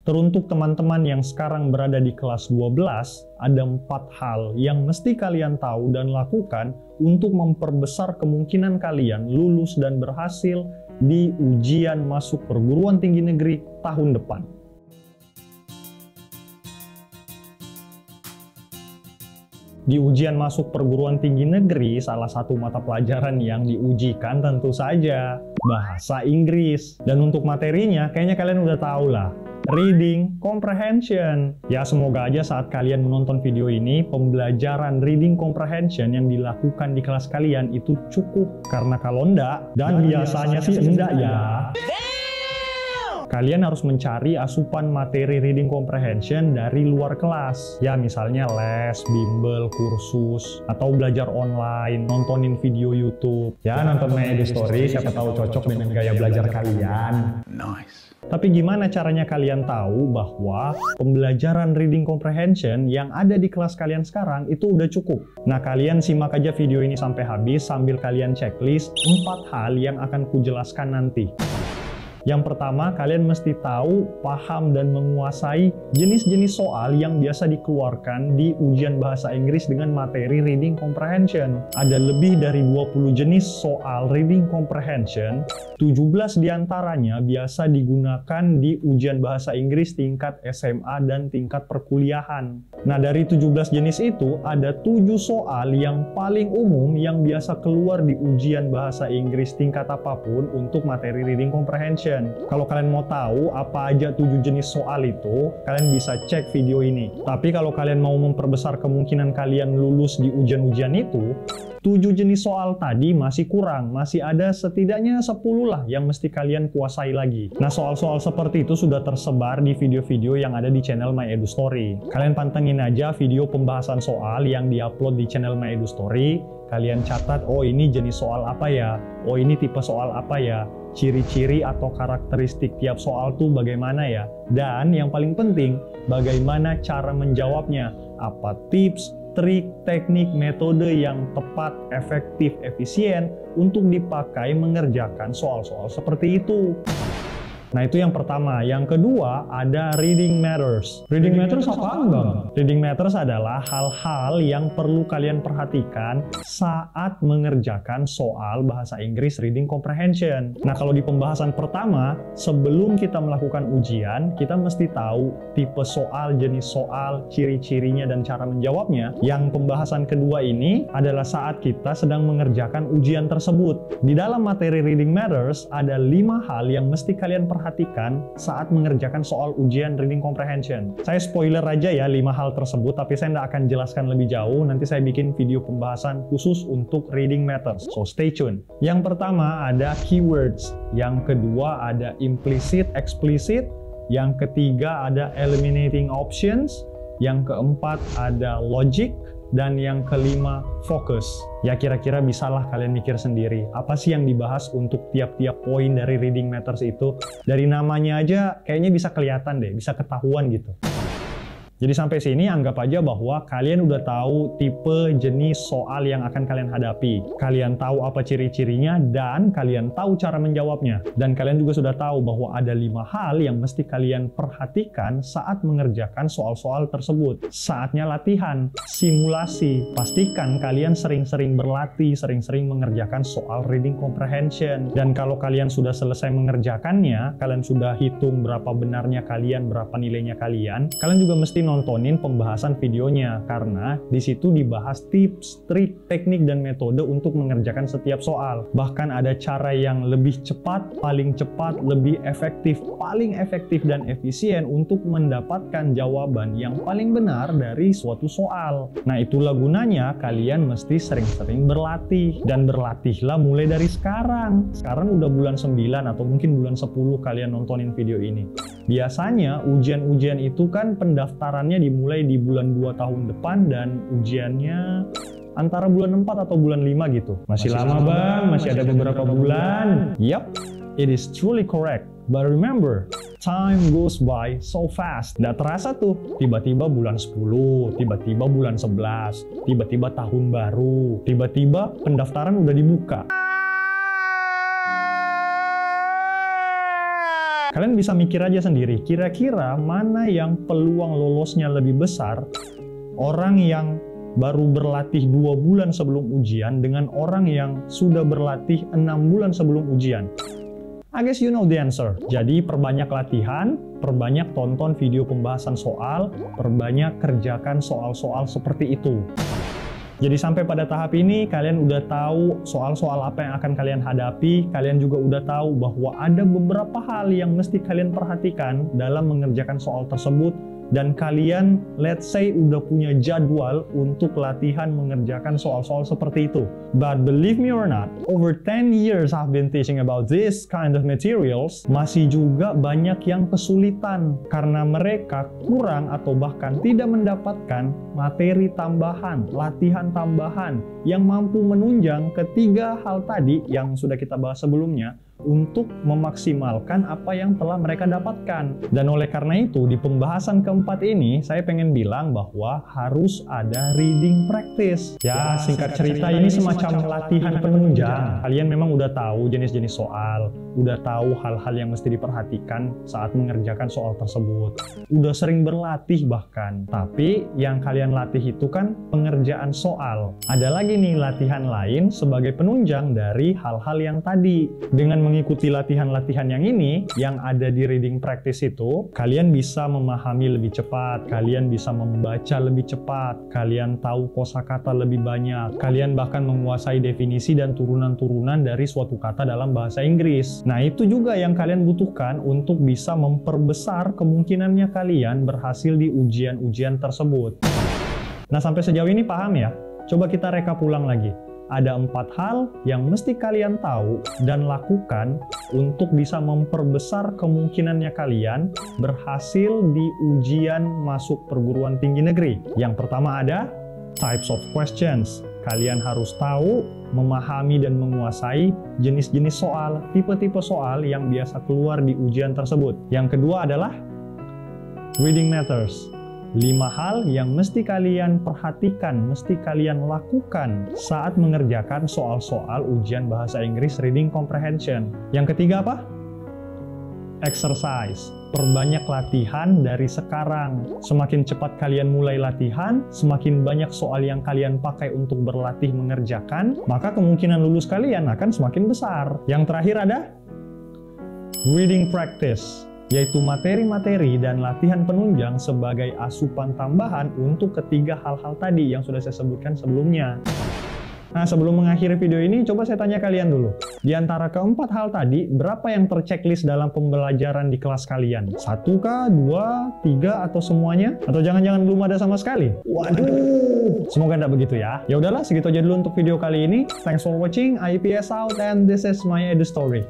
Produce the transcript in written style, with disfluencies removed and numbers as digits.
Teruntuk teman-teman yang sekarang berada di kelas 12, ada 4 hal yang mesti kalian tahu dan lakukan untuk memperbesar kemungkinan kalian lulus dan berhasil di ujian masuk perguruan tinggi negeri tahun depan. Di ujian masuk perguruan tinggi negeri, salah satu mata pelajaran yang diujikan tentu saja bahasa Inggris. Dan untuk materinya, kayaknya kalian udah tahu lah. Reading Comprehension. Ya, semoga aja saat kalian menonton video ini, pembelajaran Reading Comprehension yang dilakukan di kelas kalian itu cukup. Karena kalau enggak, dan biasanya sih enggak ya, kalian harus mencari asupan materi Reading Comprehension dari luar kelas. Ya, misalnya les, bimbel, kursus, atau belajar online, nontonin video YouTube. Ya, nonton My Edu Story, siapa tahu cocok dengan gaya belajar kalian. Nice. Tapi gimana caranya kalian tahu bahwa pembelajaran Reading Comprehension yang ada di kelas kalian sekarang itu udah cukup? Nah, kalian simak aja video ini sampai habis sambil kalian checklist 4 hal yang akan kujelaskan nanti. Yang pertama, kalian mesti tahu, paham, dan menguasai jenis-jenis soal yang biasa dikeluarkan di ujian bahasa Inggris dengan materi Reading Comprehension. Ada lebih dari 20 jenis soal Reading Comprehension, 17 diantaranya biasa digunakan di ujian bahasa Inggris tingkat SMA dan tingkat perkuliahan. Nah, dari 17 jenis itu, ada 7 soal yang paling umum yang biasa keluar di ujian bahasa Inggris tingkat apapun untuk materi Reading Comprehension. Kalau kalian mau tahu apa aja 7 jenis soal itu, kalian bisa cek video ini. Tapi kalau kalian mau memperbesar kemungkinan kalian lulus di ujian-ujian itu, 7 jenis soal tadi masih kurang, masih ada setidaknya 10 lah yang mesti kalian kuasai lagi. Nah, soal-soal seperti itu sudah tersebar di video-video yang ada di channel My Edu Story. Kalian pantengin aja video pembahasan soal yang diupload di channel My Edu Story. Kalian catat, oh ini jenis soal apa ya, oh ini tipe soal apa ya, ciri-ciri atau karakteristik tiap soal tuh bagaimana ya, dan yang paling penting, bagaimana cara menjawabnya, apa tips, trik, teknik, metode yang tepat, efektif, efisien untuk dipakai mengerjakan soal-soal seperti itu. Nah, itu yang pertama. Yang kedua, ada Reading Matters. Reading Matters apaan, Bang? Reading Matters adalah hal-hal yang perlu kalian perhatikan saat mengerjakan soal bahasa Inggris Reading Comprehension. Nah, kalau di pembahasan pertama, sebelum kita melakukan ujian, kita mesti tahu tipe soal, jenis soal, ciri-cirinya, dan cara menjawabnya. Yang pembahasan kedua ini adalah saat kita sedang mengerjakan ujian tersebut. Di dalam materi Reading Matters, ada 5 hal yang mesti kalian perhatikan saat mengerjakan soal ujian Reading Comprehension. Saya spoiler aja ya 5 hal tersebut, tapi saya tidak akan jelaskan lebih jauh. Nanti saya bikin video pembahasan khusus untuk Reading Matters, so stay tune. Yang pertama ada keywords, yang kedua ada implicit, explicit, yang ketiga ada eliminating options, yang keempat ada logic, dan yang kelima, fokus. Ya, kira-kira bisalah kalian mikir sendiri. Apa sih yang dibahas untuk tiap-tiap poin dari Reading Matters itu? Dari namanya aja kayaknya bisa kelihatan deh, bisa ketahuan gitu. Jadi sampai sini anggap aja bahwa kalian udah tahu tipe jenis soal yang akan kalian hadapi. Kalian tahu apa ciri-cirinya dan kalian tahu cara menjawabnya. Dan kalian juga sudah tahu bahwa ada 5 hal yang mesti kalian perhatikan saat mengerjakan soal-soal tersebut. Saatnya latihan, simulasi. Pastikan kalian sering-sering berlatih, sering-sering mengerjakan soal Reading Comprehension. Dan kalau kalian sudah selesai mengerjakannya, kalian sudah hitung berapa benarnya kalian, berapa nilainya kalian juga mesti nontonin pembahasan videonya, karena di situ dibahas tips, trik, teknik, dan metode untuk mengerjakan setiap soal. Bahkan ada cara yang lebih cepat, lebih efektif, paling efektif dan efisien untuk mendapatkan jawaban yang paling benar dari suatu soal. Nah, itulah gunanya kalian mesti sering-sering berlatih, dan berlatihlah mulai dari sekarang. Sekarang udah bulan 9 atau mungkin bulan 10 kalian nontonin video ini. Biasanya ujian-ujian itu kan pendaftarannya dimulai di bulan 2 tahun depan dan ujiannya antara bulan 4 atau bulan 5 gitu. Masih lama Bang, masih ada beberapa bulan. Yup, it is truly correct. But remember, time goes by so fast. Nggak terasa tuh, tiba-tiba bulan 10, tiba-tiba bulan 11, tiba-tiba tahun baru, tiba-tiba pendaftaran udah dibuka. Kalian bisa mikir aja sendiri, kira-kira mana yang peluang lolosnya lebih besar, orang yang baru berlatih 2 bulan sebelum ujian dengan orang yang sudah berlatih 6 bulan sebelum ujian? I guess you know the answer. Jadi perbanyak latihan, perbanyak tonton video pembahasan soal, perbanyak kerjakan soal-soal seperti itu. Jadi sampai pada tahap ini kalian udah tahu soal-soal apa yang akan kalian hadapi, kalian juga udah tahu bahwa ada beberapa hal yang mesti kalian perhatikan dalam mengerjakan soal tersebut, dan kalian let's say udah punya jadwal untuk latihan mengerjakan soal-soal seperti itu. But believe me or not, over 10 years I've been teaching about this kind of materials, masih juga banyak yang kesulitan karena mereka kurang atau bahkan tidak mendapatkan materi tambahan, latihan tambahan yang mampu menunjang ketiga hal tadi yang sudah kita bahas sebelumnya untuk memaksimalkan apa yang telah mereka dapatkan. Dan oleh karena itu, di pembahasan keempat ini, saya pengen bilang bahwa harus ada reading practice. Ya, singkat cerita ini semacam latihan penunjang. Kalian memang udah tahu jenis-jenis soal, udah tahu hal-hal yang mesti diperhatikan saat mengerjakan soal tersebut. Udah sering berlatih bahkan. Tapi yang kalian latih itu kan pengerjaan soal. Ada lagi nih latihan lain sebagai penunjang dari hal-hal yang tadi. Dengan mengikuti latihan-latihan yang ini, yang ada di reading practice itu, kalian bisa memahami lebih cepat, kalian bisa membaca lebih cepat, kalian tahu kosakata lebih banyak, kalian bahkan menguasai definisi dan turunan-turunan dari suatu kata dalam bahasa Inggris. Nah, itu juga yang kalian butuhkan untuk bisa memperbesar kemungkinannya kalian berhasil di ujian-ujian tersebut. Nah, sampai sejauh ini paham ya? Coba kita rekap ulang lagi. Ada 4 hal yang mesti kalian tahu dan lakukan untuk bisa memperbesar kemungkinannya kalian berhasil di ujian masuk perguruan tinggi negeri. Yang pertama ada types of questions. Kalian harus tahu, memahami dan menguasai jenis-jenis soal, tipe-tipe soal yang biasa keluar di ujian tersebut. Yang kedua adalah reading matters. 5 hal yang mesti kalian perhatikan, mesti kalian lakukan saat mengerjakan soal-soal ujian bahasa Inggris reading comprehension. Yang ketiga apa? Exercise. Perbanyak latihan dari sekarang. Semakin cepat kalian mulai latihan, semakin banyak soal yang kalian pakai untuk berlatih mengerjakan, maka kemungkinan lulus kalian akan semakin besar. Yang terakhir ada reading practice, yaitu materi-materi dan latihan penunjang sebagai asupan tambahan untuk ketiga hal-hal tadi yang sudah saya sebutkan sebelumnya. Nah, sebelum mengakhiri video ini, coba saya tanya kalian dulu. Di antara keempat hal tadi, berapa yang terchecklist dalam pembelajaran di kelas kalian? 1 kah, 2, 3, atau semuanya? Atau jangan-jangan belum ada sama sekali? Waduh! Semoga tidak begitu ya. Ya udahlah, segitu aja dulu untuk video kali ini. Thanks for watching, IPS out, and this is my Edu Story.